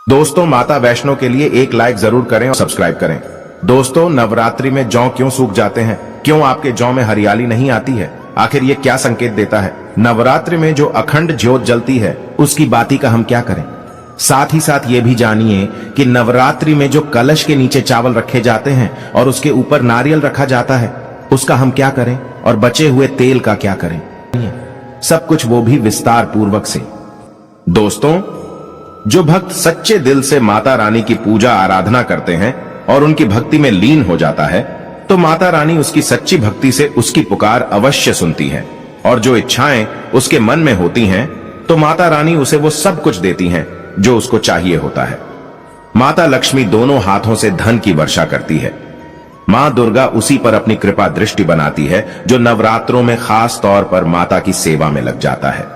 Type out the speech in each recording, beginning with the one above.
दोस्तों, माता वैष्णो के लिए एक लाइक जरूर करें और सब्सक्राइब करें। दोस्तों, नवरात्रि में जौ क्यों सूख जाते हैं? क्यों आपके जौ में हरियाली नहीं आती है? आखिर ये क्या संकेत देता है? नवरात्रि में जो अखंड ज्योत जलती है उसकी बाती का हम क्या करें? साथ ही साथ ये भी जानिए कि नवरात्रि में जो कलश के नीचे चावल रखे जाते हैं और उसके ऊपर नारियल रखा जाता है उसका हम क्या करें, और बचे हुए तेल का क्या करें, सब कुछ वो भी विस्तार पूर्वक से। दोस्तों, जो भक्त सच्चे दिल से माता रानी की पूजा आराधना करते हैं और उनकी भक्ति में लीन हो जाता है तो माता रानी उसकी सच्ची भक्ति से उसकी पुकार अवश्य सुनती है, और जो इच्छाएं उसके मन में होती हैं तो माता रानी उसे वो सब कुछ देती हैं जो उसको चाहिए होता है। माता लक्ष्मी दोनों हाथों से धन की वर्षा करती है। मां दुर्गा उसी पर अपनी कृपा दृष्टि बनाती है जो नवरात्रों में खास तौर पर माता की सेवा में लग जाता है।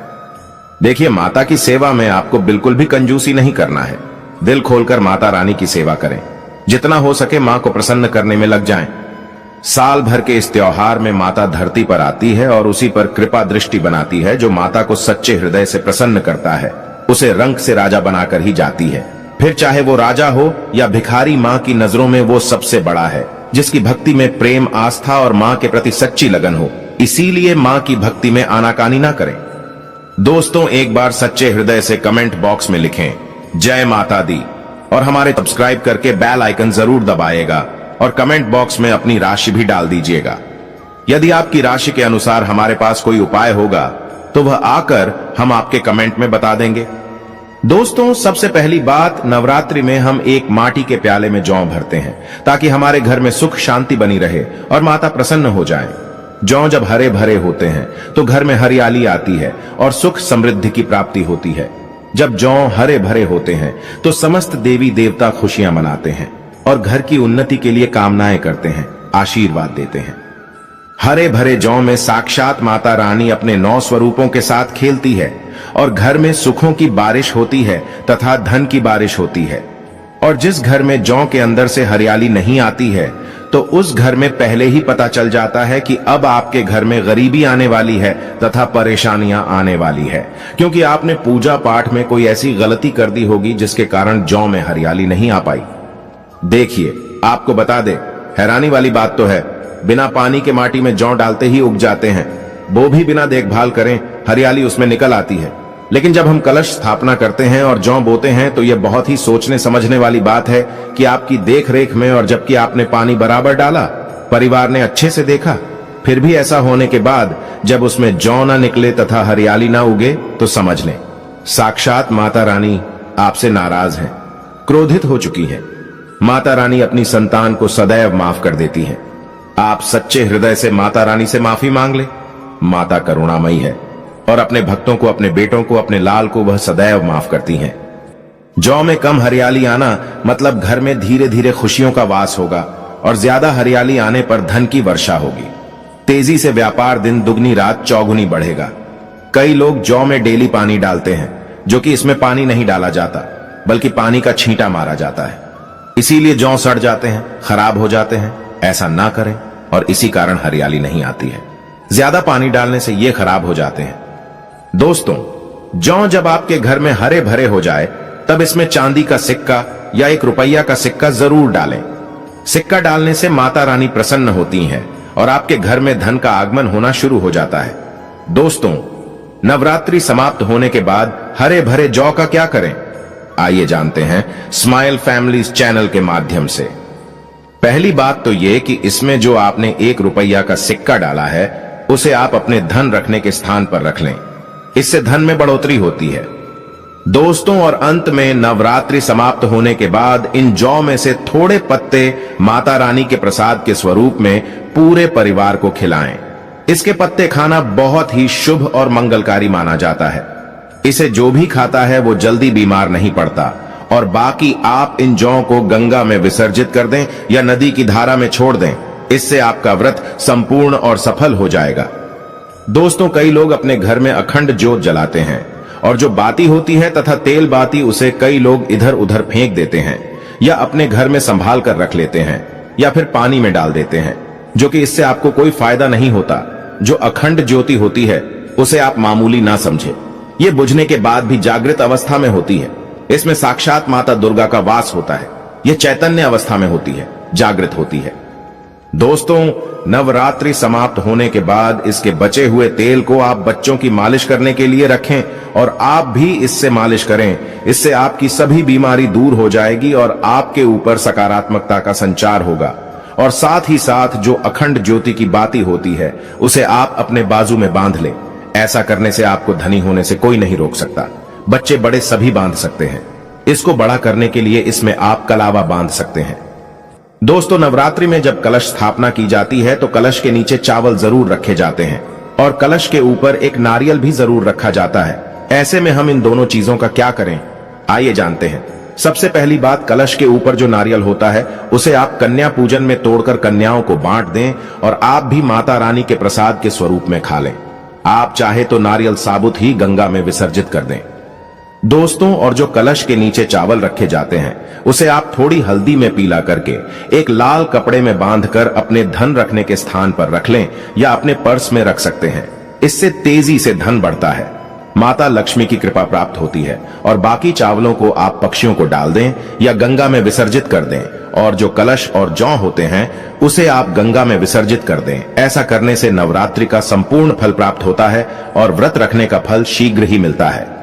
देखिए, माता की सेवा में आपको बिल्कुल भी कंजूसी नहीं करना है। दिल खोलकर माता रानी की सेवा करें। जितना हो सके मां को प्रसन्न करने में लग जाएं। साल भर के इस त्योहार में माता धरती पर आती है और उसी पर कृपा दृष्टि बनाती है। जो माता को सच्चे हृदय से प्रसन्न करता है उसे रंग से राजा बनाकर ही जाती है। फिर चाहे वो राजा हो या भिखारी, मां की नजरों में वो सबसे बड़ा है जिसकी भक्ति में प्रेम, आस्था और मां के प्रति सच्ची लगन हो। इसीलिए मां की भक्ति में आनाकानी ना करें। दोस्तों, एक बार सच्चे हृदय से कमेंट बॉक्स में लिखें जय माता दी, और हमारे सब्सक्राइब करके बेल आइकन जरूर दबाइएगा और कमेंट बॉक्स में अपनी राशि भी डाल दीजिएगा। यदि आपकी राशि के अनुसार हमारे पास कोई उपाय होगा तो वह आकर हम आपके कमेंट में बता देंगे। दोस्तों, सबसे पहली बात, नवरात्रि में हम एक माटी के प्याले में जौ भरते हैं ताकि हमारे घर में सुख शांति बनी रहे और माता प्रसन्न हो जाए। जौ जब हरे भरे होते हैं तो घर में हरियाली आती है और सुख समृद्धि की प्राप्ति होती है। जब जौ हरे भरे होते हैं तो समस्त देवी देवता खुशियां मनाते हैं और घर की उन्नति के लिए कामनाएं करते हैं, आशीर्वाद देते हैं। हरे भरे जौ में साक्षात माता रानी अपने 9 स्वरूपों के साथ खेलती है और घर में सुखों की बारिश होती है तथा धन की बारिश होती है। और जिस घर में जौ के अंदर से हरियाली नहीं आती है तो उस घर में पहले ही पता चल जाता है कि अब आपके घर में गरीबी आने वाली है तथा परेशानियां आने वाली है, क्योंकि आपने पूजा पाठ में कोई ऐसी गलती कर दी होगी जिसके कारण जौ में हरियाली नहीं आ पाई। देखिए, आपको बता दे, हैरानी वाली बात तो है, बिना पानी के माटी में जौ डालते ही उग जाते हैं। वो भी बिना देखभाल करें हरियाली उसमें निकल आती है। लेकिन जब हम कलश स्थापना करते हैं और जौ बोते हैं तो यह बहुत ही सोचने समझने वाली बात है कि आपकी देख रेख में, और जबकि आपने पानी बराबर डाला, परिवार ने अच्छे से देखा, फिर भी ऐसा होने के बाद जब उसमें जौ ना निकले तथा हरियाली ना उगे तो समझ लें साक्षात माता रानी आपसे नाराज हैं, क्रोधित हो चुकी है। माता रानी अपनी संतान को सदैव माफ कर देती है। आप सच्चे हृदय से माता रानी से माफी मांग ले। माता करुणामयी है और अपने भक्तों को, अपने बेटों को, अपने लाल को वह सदैव माफ करती हैं। जौ में कम हरियाली आना मतलब घर में धीरे धीरे खुशियों का वास होगा और ज्यादा हरियाली आने पर धन की वर्षा होगी। तेजी से व्यापार दिन दुगनी रात चौगुनी बढ़ेगा। कई लोग जौ में डेली पानी डालते हैं, जो कि इसमें पानी नहीं डाला जाता बल्कि पानी का छींटा मारा जाता है। इसीलिए जौ सड़ जाते हैं, खराब हो जाते हैं। ऐसा ना करें और इसी कारण हरियाली नहीं आती है। ज्यादा पानी डालने से ये खराब हो जाते हैं। दोस्तों, जौ जब आपके घर में हरे भरे हो जाए तब इसमें चांदी का सिक्का या 1 रुपया का सिक्का जरूर डालें। सिक्का डालने से माता रानी प्रसन्न होती हैं और आपके घर में धन का आगमन होना शुरू हो जाता है। दोस्तों, नवरात्रि समाप्त होने के बाद हरे भरे जौ का क्या करें? आइए जानते हैं स्माइल फैमिलीज चैनल के माध्यम से। पहली बात तो यह कि इसमें जो आपने 1 रुपया का सिक्का डाला है उसे आप अपने धन रखने के स्थान पर रख लें। इससे धन में बढ़ोतरी होती है। दोस्तों, और अंत में नवरात्रि समाप्त होने के बाद इन जौ में से थोड़े पत्ते माता रानी के प्रसाद के स्वरूप में पूरे परिवार को खिलाएं। इसके पत्ते खाना बहुत ही शुभ और मंगलकारी माना जाता है। इसे जो भी खाता है वो जल्दी बीमार नहीं पड़ता। और बाकी आप इन जौ को गंगा में विसर्जित कर दें या नदी की धारा में छोड़ दें। इससे आपका व्रत संपूर्ण और सफल हो जाएगा। दोस्तों, कई लोग अपने घर में अखंड ज्योत जलाते हैं और जो बाती होती है तथा तेल बाती, उसे कई लोग इधर उधर फेंक देते हैं या अपने घर में संभाल कर रख लेते हैं या फिर पानी में डाल देते हैं, जो कि इससे आपको कोई फायदा नहीं होता। जो अखंड ज्योति होती है उसे आप मामूली ना समझे। ये बुझने के बाद भी जागृत अवस्था में होती है। इसमें साक्षात माता दुर्गा का वास होता है। यह चैतन्य अवस्था में होती है, जागृत होती है। दोस्तों, नवरात्रि समाप्त होने के बाद इसके बचे हुए तेल को आप बच्चों की मालिश करने के लिए रखें और आप भी इससे मालिश करें। इससे आपकी सभी बीमारी दूर हो जाएगी और आपके ऊपर सकारात्मकता का संचार होगा। और साथ ही साथ जो अखंड ज्योति की बाती होती है उसे आप अपने बाजू में बांध लें। ऐसा करने से आपको धनी होने से कोई नहीं रोक सकता। बच्चे बड़े सभी बांध सकते हैं। इसको बड़ा करने के लिए इसमें आप कलावा बांध सकते हैं। दोस्तों, नवरात्रि में जब कलश स्थापना की जाती है तो कलश के नीचे चावल जरूर रखे जाते हैं और कलश के ऊपर एक नारियल भी जरूर रखा जाता है। ऐसे में हम इन दोनों चीजों का क्या करें, आइए जानते हैं। सबसे पहली बात, कलश के ऊपर जो नारियल होता है उसे आप कन्या पूजन में तोड़कर कन्याओं को बांट दें और आप भी माता रानी के प्रसाद के स्वरूप में खा लें। आप चाहे तो नारियल साबुत ही गंगा में विसर्जित कर दें। दोस्तों, और जो कलश के नीचे चावल रखे जाते हैं उसे आप थोड़ी हल्दी में पीला करके एक लाल कपड़े में बांधकर अपने धन रखने के स्थान पर रख लें या अपने पर्स में रख सकते हैं। इससे तेजी से धन बढ़ता है, माता लक्ष्मी की कृपा प्राप्त होती है। और बाकी चावलों को आप पक्षियों को डाल दें या गंगा में विसर्जित कर दें। और जो कलश और जौ होते हैं उसे आप गंगा में विसर्जित कर दें। ऐसा करने से नवरात्रि का संपूर्ण फल प्राप्त होता है और व्रत रखने का फल शीघ्र ही मिलता है।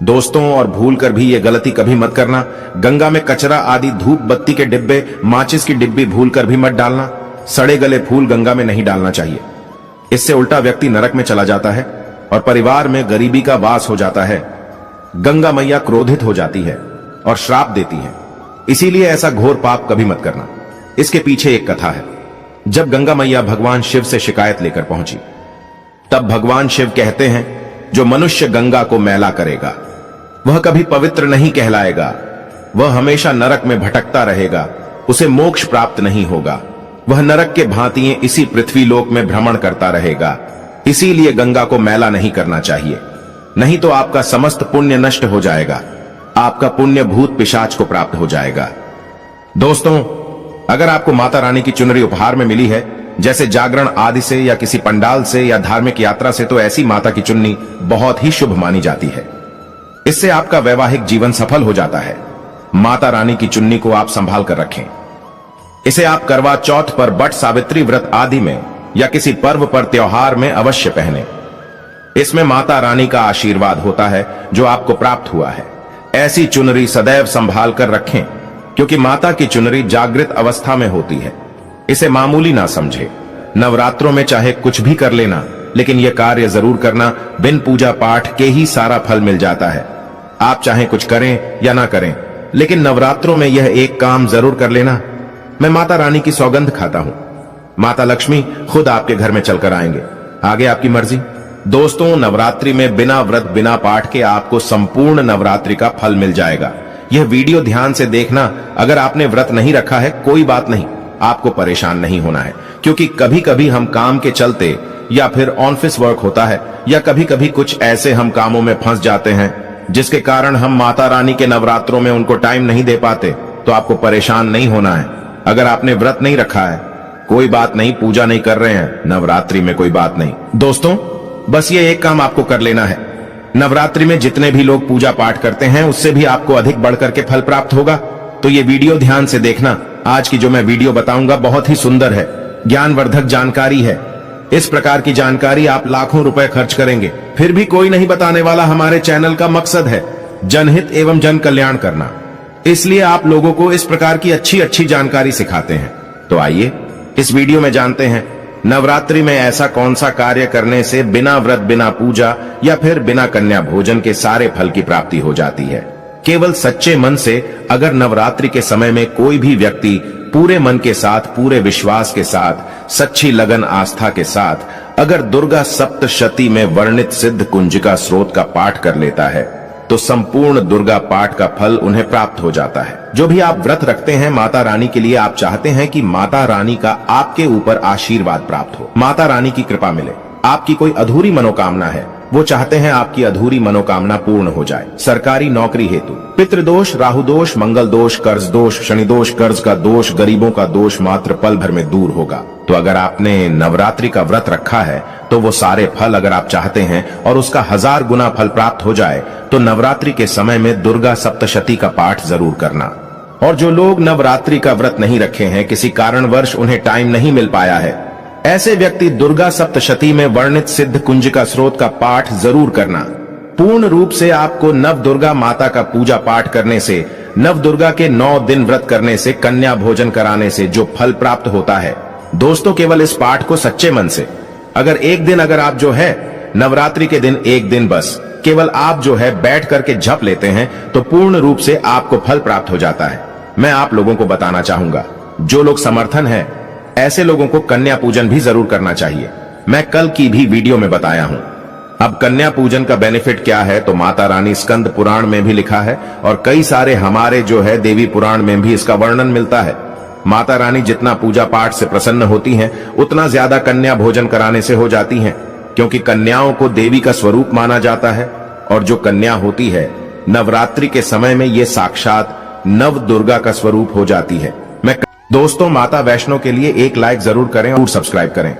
दोस्तों, और भूलकर भी ये गलती कभी मत करना। गंगा में कचरा आदि धूप बत्ती के डिब्बे, माचिस की डिब्बी भूलकर भी मत डालना। सड़े गले फूल गंगा में नहीं डालना चाहिए। इससे उल्टा व्यक्ति नरक में चला जाता है और परिवार में गरीबी का वास हो जाता है। गंगा मैया क्रोधित हो जाती है और श्राप देती है। इसीलिए ऐसा घोर पाप कभी मत करना। इसके पीछे एक कथा है। जब गंगा मैया भगवान शिव से शिकायत लेकर पहुंची तब भगवान शिव कहते हैं, जो मनुष्य गंगा को मैला करेगा वह कभी पवित्र नहीं कहलाएगा। वह हमेशा नरक में भटकता रहेगा, उसे मोक्ष प्राप्त नहीं होगा। वह नरक के भांति इसी पृथ्वी लोक में भ्रमण करता रहेगा। इसीलिए गंगा को मैला नहीं करना चाहिए, नहीं तो आपका समस्त पुण्य नष्ट हो जाएगा। आपका पुण्य भूत पिशाच को प्राप्त हो जाएगा। दोस्तों, अगर आपको माता रानी की चुनरी उपहार में मिली है, जैसे जागरण आदि से या किसी पंडाल से या धार्मिक यात्रा से, तो ऐसी माता की चुन्नी बहुत ही शुभ मानी जाती है। इससे आपका वैवाहिक जीवन सफल हो जाता है। माता रानी की चुन्नी को आप संभाल कर रखें। इसे आप करवा चौथ पर, बट सावित्री व्रत आदि में या किसी पर्व पर, त्योहार में अवश्य पहने। इसमें माता रानी का आशीर्वाद होता है जो आपको प्राप्त हुआ है। ऐसी चुनरी सदैव संभाल कर रखें, क्योंकि माता की चुनरी जागृत अवस्था में होती है। इसे मामूली ना समझे। नवरात्रों में चाहे कुछ भी कर लेना, लेकिन यह कार्य जरूर करना। बिन पूजा पाठ के ही सारा फल मिल जाता है। आप चाहे कुछ करें या ना करें, लेकिन नवरात्रों में यह एक काम जरूर कर लेना। मैं माता रानी की सौगंध खाता हूं, माता लक्ष्मी खुद आपके घर में चलकर आएंगे। आगे आपकी मर्जी। दोस्तों, नवरात्रि में बिना व्रत बिना पाठ के आपको संपूर्ण नवरात्रि का फल मिल जाएगा। यह वीडियो ध्यान से देखना। अगर आपने व्रत नहीं रखा है, कोई बात नहीं, आपको परेशान नहीं होना है, क्योंकि कभी कभी हम काम के चलते या फिर ऑफिस वर्क होता है या कभी कभी कुछ ऐसे हम कामों में फंस जाते हैं जिसके कारण हम माता रानी के नवरात्रों में उनको टाइम नहीं दे पाते। तो आपको परेशान नहीं होना है। अगर आपने व्रत नहीं रखा है, कोई बात नहीं, पूजा नहीं कर रहे हैं नवरात्रि में, कोई बात नहीं। दोस्तों, बस ये एक काम आपको कर लेना है। नवरात्रि में जितने भी लोग पूजा पाठ करते हैं उससे भी आपको अधिक बढ़कर के फल प्राप्त होगा। तो ये वीडियो ध्यान से देखना। आज की जो मैं वीडियो बताऊंगा बहुत ही सुंदर है, ज्ञानवर्धक जानकारी है। इस प्रकार की जानकारी आप लाखों रुपए खर्च करेंगे, फिर भी कोई नहीं बताने वाला। हमारे चैनल का मकसद है जनहित एवं जन कल्याण करना, इसलिए आप लोगों को इस प्रकार की अच्छी अच्छी जानकारी सिखाते हैं। तो आइए इस वीडियो में जानते हैं, नवरात्रि में ऐसा कौन सा कार्य करने से बिना व्रत बिना पूजा या फिर बिना कन्या भोजन के सारे फल की प्राप्ति हो जाती है। केवल सच्चे मन से अगर नवरात्रि के समय में कोई भी व्यक्ति पूरे मन के साथ, पूरे विश्वास के साथ, सच्ची लगन आस्था के साथ अगर दुर्गा सप्तशती में वर्णित सिद्ध कुंजिका स्रोत का पाठ कर लेता है तो संपूर्ण दुर्गा पाठ का फल उन्हें प्राप्त हो जाता है। जो भी आप व्रत रखते हैं माता रानी के लिए, आप चाहते हैं कि माता रानी का आपके ऊपर आशीर्वाद प्राप्त हो, माता रानी की कृपा मिले, आपकी कोई अधूरी मनोकामना है वो चाहते हैं आपकी अधूरी मनोकामना पूर्ण हो जाए। सरकारी नौकरी हेतु पितृदोष, राहु दोष, मंगल दोष, कर्ज दोष, शनि दोष, कर्ज का दोष, गरीबों का दोष मात्र पल भर में दूर होगा। तो अगर आपने नवरात्रि का व्रत रखा है तो वो सारे फल अगर आप चाहते हैं और उसका 1000 गुना फल प्राप्त हो जाए तो नवरात्रि के समय में दुर्गा सप्तशती का पाठ जरूर करना। और जो लोग नवरात्रि का व्रत नहीं रखे हैं, किसी कारणवश उन्हें टाइम नहीं मिल पाया है, ऐसे व्यक्ति दुर्गा सप्तशती में वर्णित सिद्ध कुंजिका स्रोत का पाठ जरूर करना। पूर्ण रूप से आपको नव दुर्गा माता का पूजा पाठ करने से, नव दुर्गा के 9 दिन व्रत करने से, कन्या भोजन कराने से जो फल प्राप्त होता है, दोस्तों केवल इस पाठ को सच्चे मन से अगर एक दिन अगर आप जो है नवरात्रि के दिन एक दिन बस केवल आप जो है बैठ करके जप लेते हैं तो पूर्ण रूप से आपको फल प्राप्त हो जाता है। मैं आप लोगों को बताना चाहूंगा, जो लोग समर्थन है ऐसे लोगों को कन्या पूजन भी जरूर करना चाहिए। मैं कल की भी वीडियो में बताया हूं। अब कन्या पूजन का बेनिफिट क्या है तो माता रानी स्कंद पुराण में भी लिखा है और कई सारे हमारे जो है देवी पुराण में भी इसका वर्णन मिलता है। माता रानी जितना पूजा पाठ से प्रसन्न होती हैं, उतना ज्यादा कन्या भोजन कराने से हो जाती हैं, क्योंकि कन्याओं को देवी का स्वरूप माना जाता है। और जो कन्या होती है नवरात्रि के समय में ये साक्षात नव दुर्गा का स्वरूप हो जाती है। दोस्तों, माता वैष्णो के लिए एक लाइक जरूर करें और सब्सक्राइब करें।